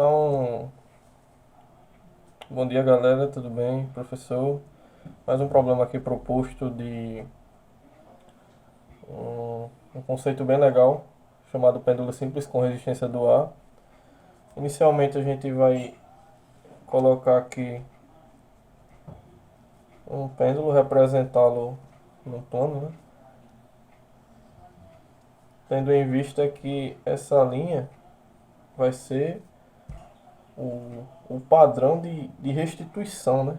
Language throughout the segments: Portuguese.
Então, bom dia galera, tudo bem? Professor, mais um problema aqui proposto de um conceito bem legal, chamado pêndulo simples com resistência do ar. Inicialmente a gente vai colocar aqui um pêndulo, representá-lo no plano, né? Tendo em vista que essa linha vai ser o padrão de restituição, né?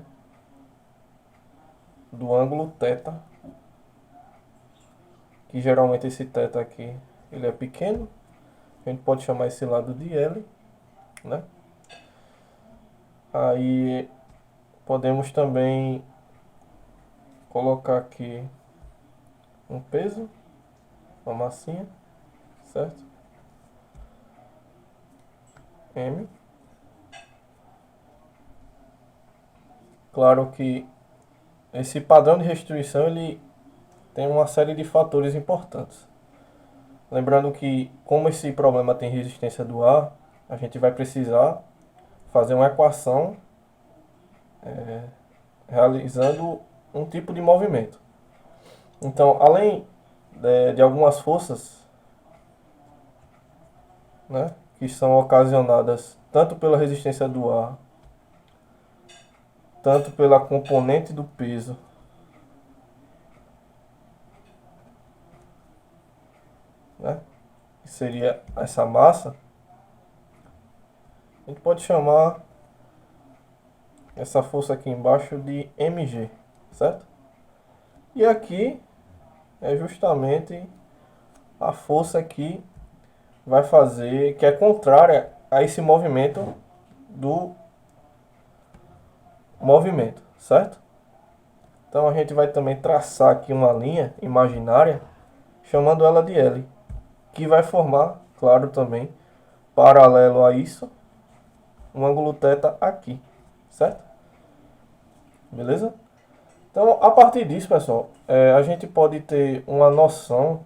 Do ângulo θ, que geralmente esse θ aqui ele é pequeno, a gente pode chamar esse lado de L, né? Aí podemos também colocar aqui um peso, uma massinha, certo? M. Claro que esse padrão de restituição ele tem uma série de fatores importantes. Lembrando que, como esse problema tem resistência do ar, a gente vai precisar fazer uma equação realizando um tipo de movimento. Então, além de algumas forças, né, que são ocasionadas tanto pela resistência do ar, tanto pela componente do peso, né, que seria essa massa, a gente pode chamar essa força aqui embaixo de mg, certo? E aqui é justamente a força que vai fazer, que é contrária a esse movimento do movimento, certo? Então a gente vai também traçar aqui uma linha imaginária, chamando ela de L, que vai formar, claro também, paralelo a isso, um ângulo θ aqui, certo? Beleza? Então, a partir disso, pessoal, a gente pode ter uma noção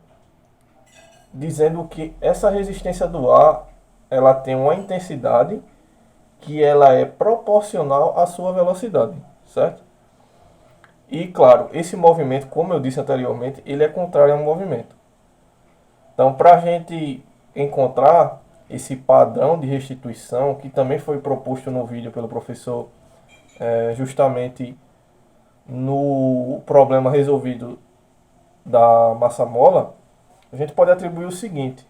dizendo que essa resistência do ar, ela tem uma intensidade que ela é proporcional à sua velocidade, certo? E, claro, esse movimento, como eu disse anteriormente, ele é contrário ao movimento. Então, para a gente encontrar esse padrão de restituição, que também foi proposto no vídeo pelo professor, justamente no problema resolvido da massa mola, a gente pode atribuir o seguinte,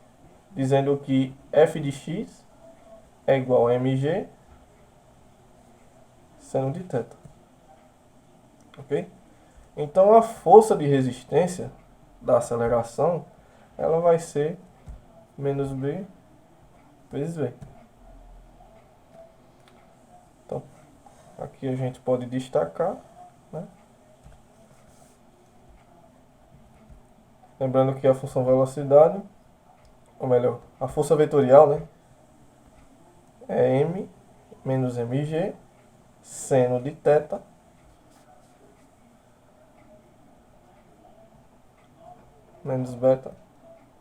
dizendo que f de x é igual a mg seno de θ. Ok? Então, a força de resistência da aceleração, ela vai ser menos b vezes v. Então, aqui a gente pode destacar, né? Lembrando que a função velocidade, ou melhor, a força vetorial, né, é m menos mg seno de θ menos beta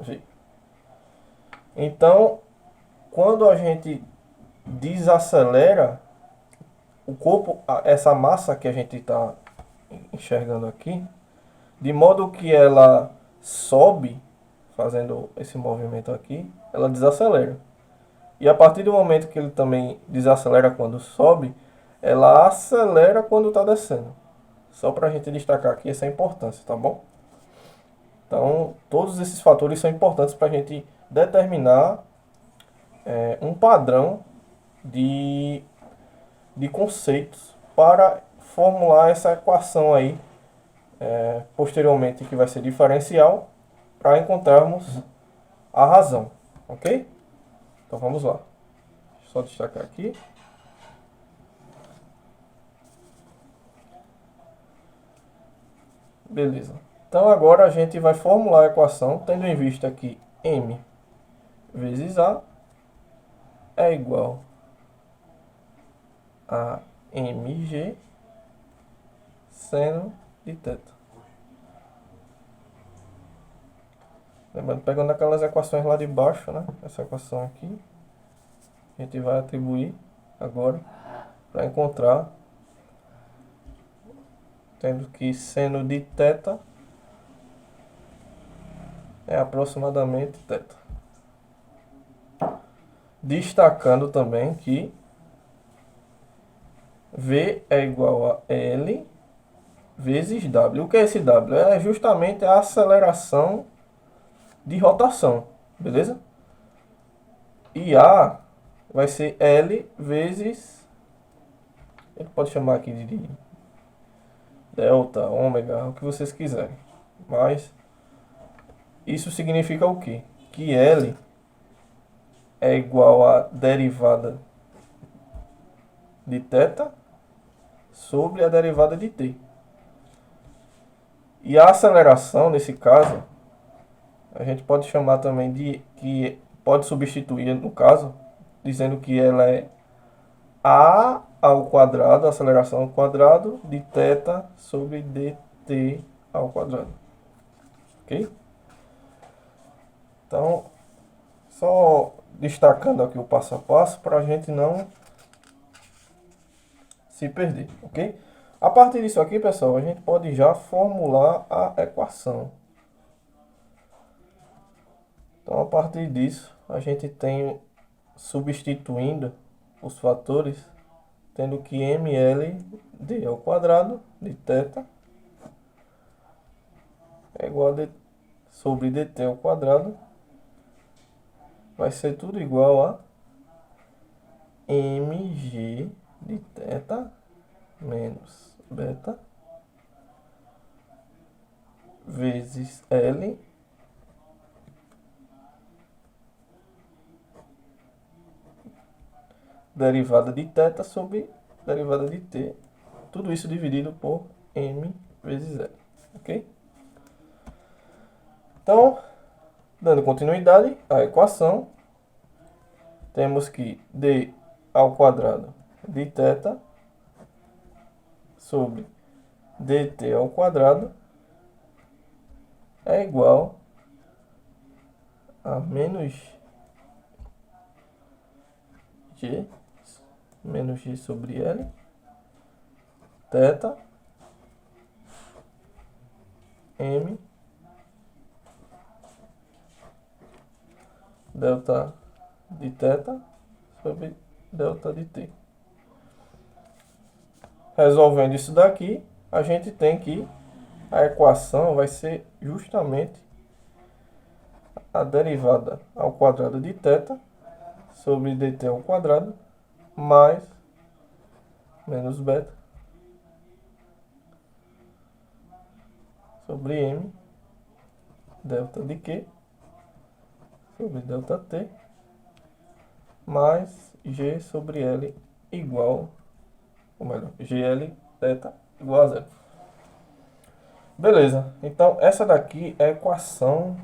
g. Então, quando a gente desacelera o corpo, essa massa que a gente está enxergando aqui, de modo que ela sobe, fazendo esse movimento aqui, ela desacelera. E a partir do momento que ele também desacelera quando sobe, ela acelera quando está descendo. Só para a gente destacar aqui essa importância, tá bom? Então, todos esses fatores são importantes para a gente determinar um padrão de, de conceitos para formular essa equação aí, posteriormente, que vai ser diferencial, para encontrarmos a razão, ok? Então vamos lá. Só destacar aqui. Beleza. Então agora a gente vai formular a equação, tendo em vista que m vezes a é igual a mg seno de θ. Lembrando, pegando aquelas equações lá de baixo, né? Essa equação aqui. a gente vai atribuir agora para encontrar, tendo que seno de θ é aproximadamente θ. Destacando também que V é igual a L vezes W. O que é esse W? É justamente a aceleração de rotação, beleza? E A vai ser L vezes, a gente pode chamar aqui de delta, ômega, o que vocês quiserem. Mas isso significa o quê? Que L é igual a derivada de θ sobre a derivada de t. E a aceleração, nesse caso, a gente pode chamar também de, que pode substituir, no caso, dizendo que ela é a ao quadrado, aceleração ao quadrado, de θ sobre dt ao quadrado. Ok? Então, só destacando aqui o passo a passo para a gente não se perder, ok? A partir disso aqui, pessoal, a gente pode já formular a equação. Então, a partir disso, a gente tem, substituindo os fatores, tendo que ml d ao quadrado de θ é igual a d sobre dt ao quadrado, vai ser tudo igual a mg de θ menos beta vezes L derivada de θ sobre derivada de t, tudo isso dividido por m vezes L, ok? Então, dando continuidade à equação, temos que d ao quadrado de θ sobre dt ao quadrado é igual a menos g sobre L, θ, m, delta de θ sobre delta de t. Resolvendo isso daqui, a gente tem que a equação vai ser justamente a derivada ao quadrado de θ sobre dt ao quadrado mais menos beta sobre m delta de q sobre delta t mais g sobre L igual, ou melhor, gl θ igual a zero. Beleza, então essa daqui é a equação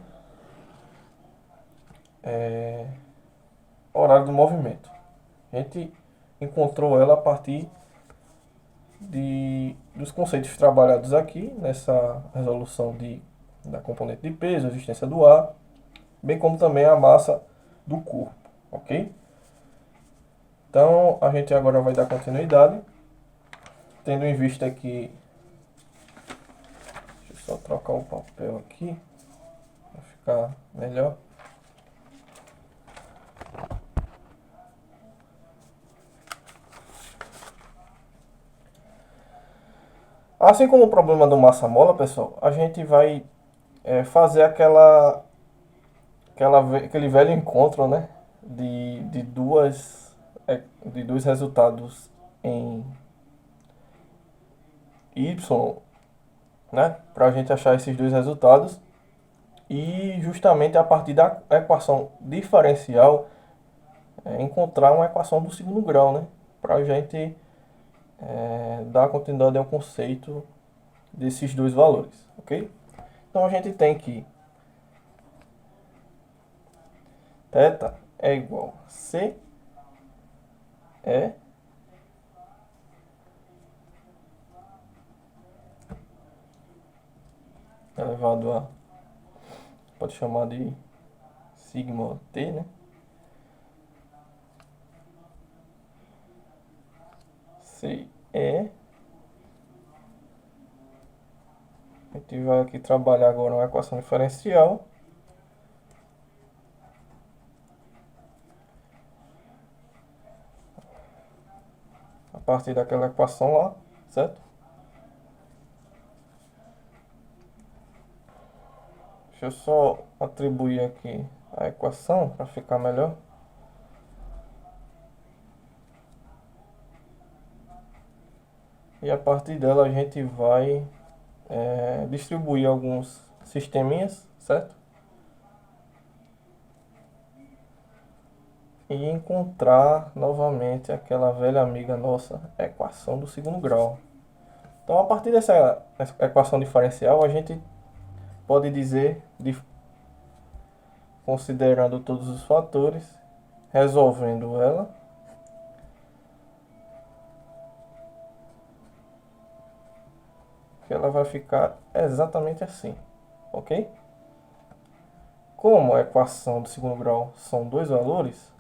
horário do movimento. A gente encontrou ela a partir dos conceitos trabalhados aqui nessa resolução da componente de peso, resistência do ar, bem como também a massa do corpo, ok? Então a gente agora vai dar continuidade, tendo em vista que, deixa eu só trocar o papel aqui para ficar melhor. Assim como o problema do massa-mola, pessoal, a gente vai fazer aquele velho encontro, né, de dois resultados em y, né, para a gente achar esses dois resultados e justamente a partir da equação diferencial encontrar uma equação do segundo grau, né, para a gente dar continuidade ao conceito desses dois valores, ok? Então a gente tem que θ é igual a C elevado a, pode chamar de sigma t, né? CE. A gente vai aqui trabalhar agora uma equação diferencial. A partir daquela equação lá, certo? Deixa eu só atribuir aqui a equação para ficar melhor. E a partir dela a gente vai distribuir alguns sisteminhas, certo? E encontrar novamente aquela velha amiga nossa, equação do segundo grau. Então, a partir dessa equação diferencial, a gente pode dizer, considerando todos os fatores, resolvendo ela, que ela vai ficar exatamente assim, ok? Como a equação do segundo grau são dois valores,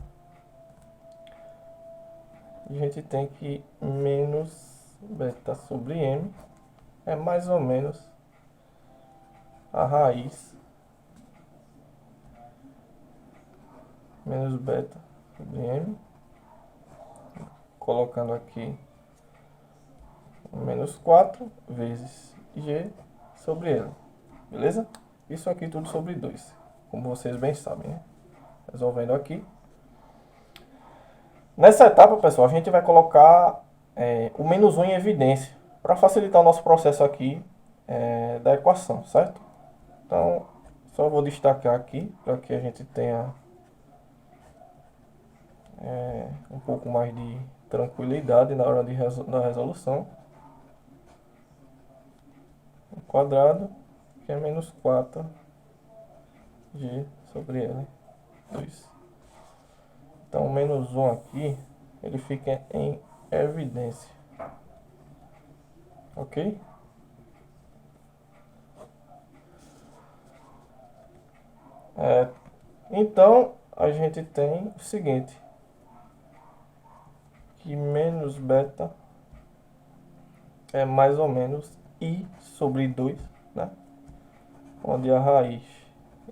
a gente tem que menos beta sobre m é mais ou menos a raiz menos beta sobre m, colocando aqui menos 4 vezes g sobre L, beleza? Isso aqui tudo sobre 2, como vocês bem sabem, né? Resolvendo aqui. Nessa etapa, pessoal, a gente vai colocar o menos 1 em evidência, para facilitar o nosso processo aqui da equação, certo? Então, só vou destacar aqui, para que a gente tenha um pouco mais de tranquilidade na hora da resolução. O quadrado, que é menos 4g sobre L2. Então, o menos 1 aqui, ele fica em evidência. Ok? Então, a gente tem o seguinte, que menos beta é mais ou menos i sobre 2, né? Onde a raiz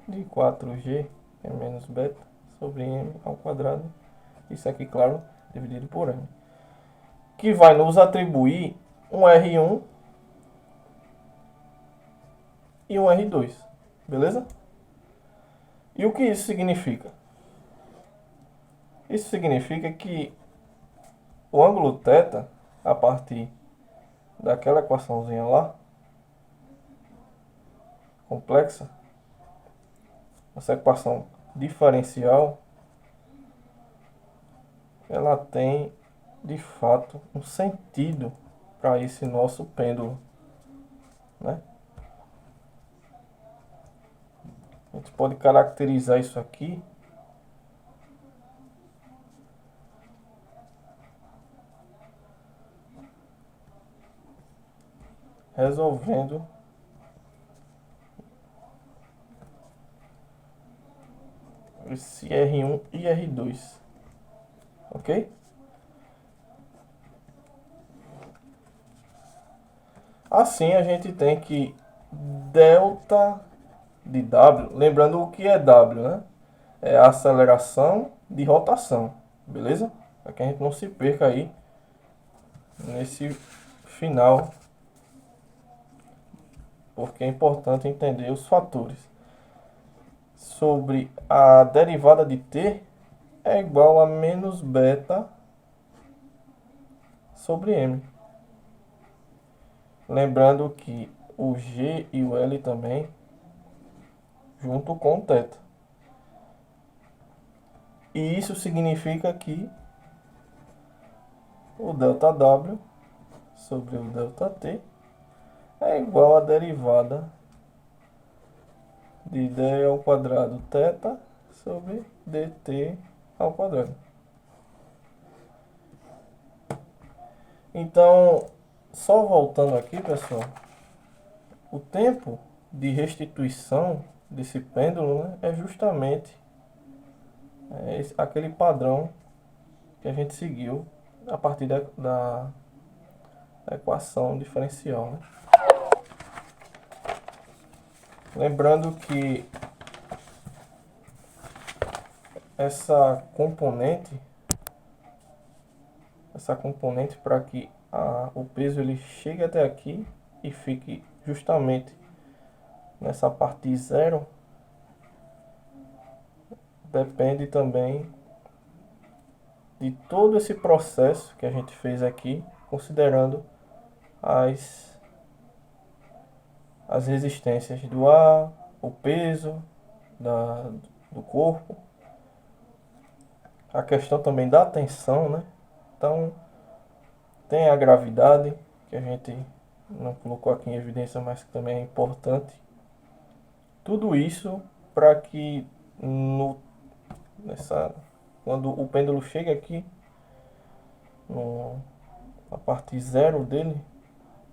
de 4g é menos beta sobre m ao quadrado. Isso aqui, claro, dividido por m. Que vai nos atribuir um R1 e um R2. Beleza? E o que isso significa? Isso significa que o ângulo θ, a partir daquela equaçãozinha lá, complexa, essa equação diferencial, ela tem de fato um sentido para esse nosso pêndulo, né? A gente pode caracterizar isso aqui resolvendo esse R1 e R2, ok? Assim a gente tem que delta de W, lembrando o que é W, né? É a aceleração de rotação, beleza? Para que a gente não se perca aí nesse final, porque é importante entender os fatores. Sobre a derivada de t é igual a menos beta sobre m. Lembrando que o g e o L também junto com o θ. E isso significa que o ΔW sobre o ΔT é igual à derivada de d ao quadrado θ sobre dt ao quadrado. Então, só voltando aqui, pessoal, o tempo de restituição desse pêndulo, né, é justamente aquele padrão que a gente seguiu a partir da equação diferencial, né? Lembrando que essa componente para que o peso ele chegue até aqui e fique justamente nessa parte de zero, depende também de todo esse processo que a gente fez aqui, considerando as resistências do ar, o peso do corpo, a questão também da tensão, né? Então, tem a gravidade, que a gente não colocou aqui em evidência, mas que também é importante. Tudo isso para que quando o pêndulo chega aqui, na parte zero dele,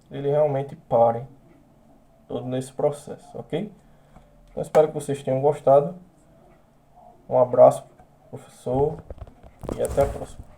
ele realmente pare todo nesse processo, ok? Então, espero que vocês tenham gostado. Um abraço, professor, e até a próxima.